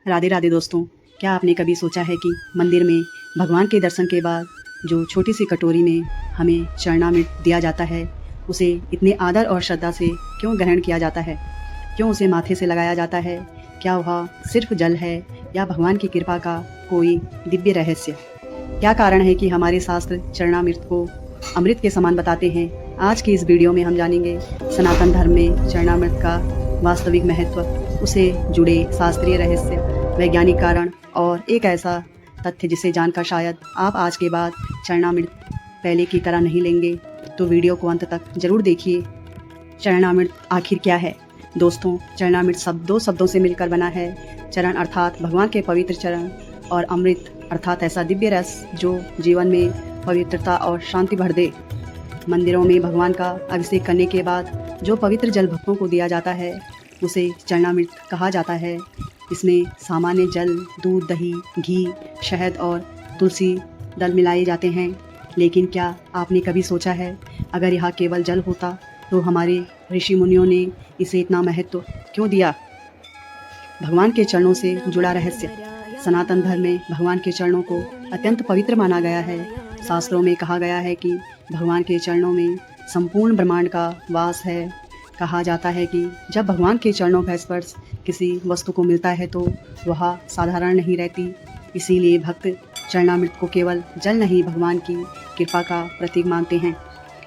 राधे राधे दोस्तों। क्या आपने कभी सोचा है कि मंदिर में भगवान के दर्शन के बाद जो छोटी सी कटोरी में हमें चरणामृत दिया जाता है, उसे इतने आदर और श्रद्धा से क्यों ग्रहण किया जाता है? क्यों उसे माथे से लगाया जाता है? क्या वह सिर्फ जल है या भगवान की कृपा का कोई दिव्य रहस्य? क्या कारण है कि हमारे शास्त्र चरणामृत को अमृत के समान बताते हैं? आज की इस वीडियो में हम जानेंगे सनातन धर्म में चरणामृत का वास्तविक महत्व, उसे जुड़े शास्त्रीय रहस्य, वैज्ञानिक कारण और एक ऐसा तथ्य जिसे जानकर शायद आप आज के बाद चरणामृत पहले की तरह नहीं लेंगे। तो वीडियो को अंत तक जरूर देखिए। चरणामृत आखिर क्या है? दोस्तों, चरणामृत दो शब्दों से मिलकर बना है। चरण अर्थात भगवान के पवित्र चरण और अमृत अर्थात ऐसा दिव्य रस जो जीवन में पवित्रता और शांति भर दे। मंदिरों में भगवान का अभिषेक करने के बाद जो पवित्र जल भक्तों को दिया जाता है, उसे चरणामृत कहा जाता है। इसमें सामान्य जल, दूध, दही, घी, शहद और तुलसी दल मिलाए जाते हैं। लेकिन क्या आपने कभी सोचा है, अगर यह केवल जल होता तो हमारे ऋषि मुनियों ने इसे इतना महत्व क्यों दिया? भगवान के चरणों से जुड़ा रहस्य। सनातन धर्म में भगवान के चरणों को अत्यंत पवित्र माना गया है। शास्त्रों में कहा गया है कि भगवान के चरणों में संपूर्ण ब्रह्मांड का वास है। कहा जाता है कि जब भगवान के चरणों का स्पर्श किसी वस्तु को मिलता है तो वह साधारण नहीं रहती। इसीलिए भक्त चरणामृत को केवल जल नहीं, भगवान की कृपा का प्रतीक मानते हैं।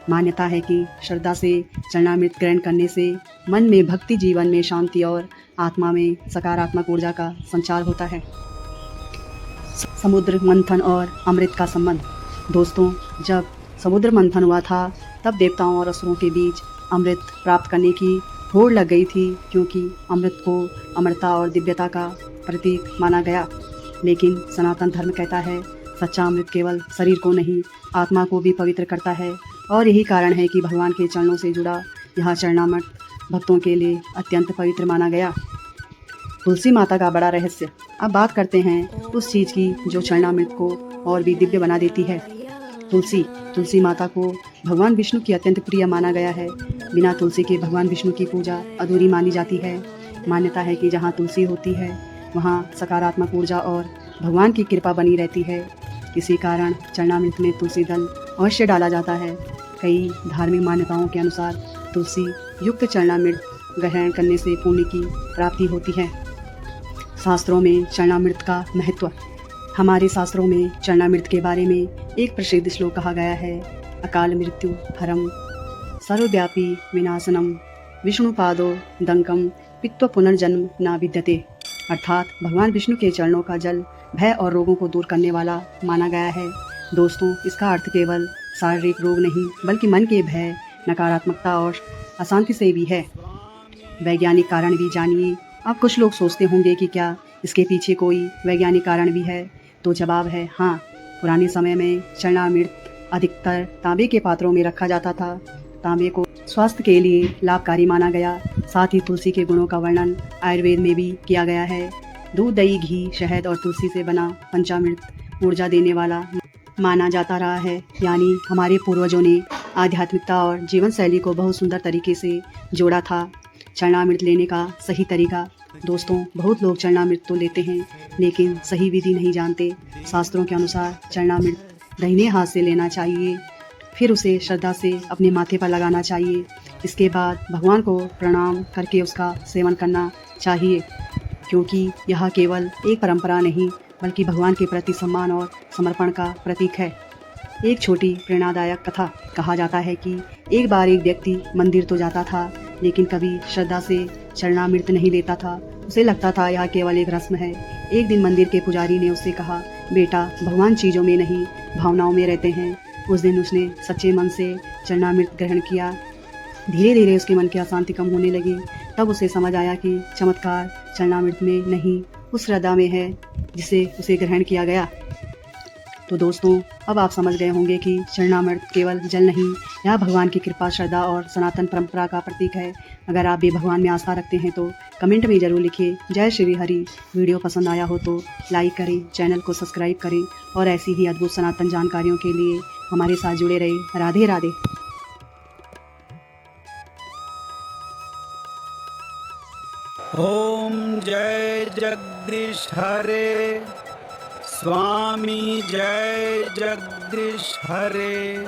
मान्यता है कि श्रद्धा से चरणामृत ग्रहण करने से मन में भक्ति, जीवन में शांति और आत्मा में सकारात्मक ऊर्जा का संचार होता है। समुद्र मंथन और अमृत का संबंध। दोस्तों, जब समुद्र मंथन हुआ था तब देवताओं और असुरों के बीच अमृत प्राप्त करने की होड़ लग गई थी, क्योंकि अमृत को अमरता और दिव्यता का प्रतीक माना गया। लेकिन सनातन धर्म कहता है सच्चा अमृत केवल शरीर को नहीं, आत्मा को भी पवित्र करता है। और यही कारण है कि भगवान के चरणों से जुड़ा यह चरणामृत भक्तों के लिए अत्यंत पवित्र माना गया। तुलसी माता का बड़ा रहस्य। अब बात करते हैं उस चीज़ की जो चरणामृत को और भी दिव्य बना देती है। तुलसी माता को भगवान विष्णु की अत्यंत प्रिय माना गया है। बिना तुलसी के भगवान विष्णु की पूजा अधूरी मानी जाती है। मान्यता है कि जहाँ तुलसी होती है वहाँ सकारात्मक ऊर्जा और भगवान की कृपा बनी रहती है। इसी कारण चरणामृत में तुलसी दल अवश्य डाला जाता है। कई धार्मिक मान्यताओं के अनुसार तुलसी युक्त चरणामृत ग्रहण करने से पुण्य की प्राप्ति होती है। शास्त्रों में चरणामृत का महत्व। हमारे शास्त्रों में चरणामृत के बारे में एक प्रसिद्ध श्लोक कहा गया है। अकाल मृत्यु हरम सर्वव्यापी विनाशनम विष्णुपादो दंकम पित्व पुनर्जन्म न विद्यते। अर्थात भगवान विष्णु के चरणों का जल भय और रोगों को दूर करने वाला माना गया है। दोस्तों, इसका अर्थ केवल शारीरिक रोग नहीं बल्कि मन के भय, नकारात्मकता और अशांति से भी है। वैज्ञानिक कारण भी जानिए। अब कुछ लोग सोचते होंगे कि क्या इसके पीछे कोई वैज्ञानिक कारण भी है? तो जवाब है हाँ। पुराने समय में चरणामृत अधिकतर तांबे के पात्रों में रखा जाता था। तांबे को स्वास्थ्य के लिए लाभकारी माना गया। साथ ही तुलसी के गुणों का वर्णन आयुर्वेद में भी किया गया है। दूध, दही, घी, शहद और तुलसी से बना पंचामृत ऊर्जा देने वाला माना जाता रहा है। यानी हमारे पूर्वजों ने आध्यात्मिकता और जीवन शैली को बहुत सुंदर तरीके से जोड़ा था। चरणामृत लेने का सही तरीका। दोस्तों, बहुत लोग चरणामृत तो लेते हैं लेकिन सही विधि नहीं जानते। शास्त्रों के अनुसार चरणामृत दाहिने हाथ से लेना चाहिए, फिर उसे श्रद्धा से अपने माथे पर लगाना चाहिए। इसके बाद भगवान को प्रणाम करके उसका सेवन करना चाहिए, क्योंकि यह केवल एक परंपरा नहीं बल्कि भगवान के प्रति सम्मान और समर्पण का प्रतीक है। एक छोटी प्रेरणादायक कथा। कहा जाता है कि एक बार एक व्यक्ति मंदिर तो जाता था लेकिन कभी श्रद्धा से चरणामृत नहीं लेता था। उसे लगता था यह केवल एक रस्म है। एक दिन मंदिर के पुजारी ने उससे कहा, बेटा, भगवान चीज़ों में नहीं भावनाओं में रहते हैं। उस दिन उसने सच्चे मन से चरणामृत ग्रहण किया। धीरे धीरे उसके मन की अशांति कम होने लगी। तब उसे समझ आया कि चमत्कार चरणामृत में नहीं, उस श्रद्धा में है जिसे उसे ग्रहण किया गया। तो दोस्तों, अब आप समझ गए होंगे कि चरणामृत केवल जल नहीं, यह भगवान की कृपा, श्रद्धा और सनातन परंपरा का प्रतीक है। अगर आप भी भगवान में आस्था रखते हैं तो कमेंट में ज़रूर लिखिए जय श्री हरि। वीडियो पसंद आया हो तो लाइक करें, चैनल को सब्सक्राइब करें और ऐसी ही अद्भुत सनातन जानकारियों के लिए हमारे साथ जुड़े रहें। राधे राधे। ओम जय जगदीश हरे। स्वामी जय जगदीश हरे।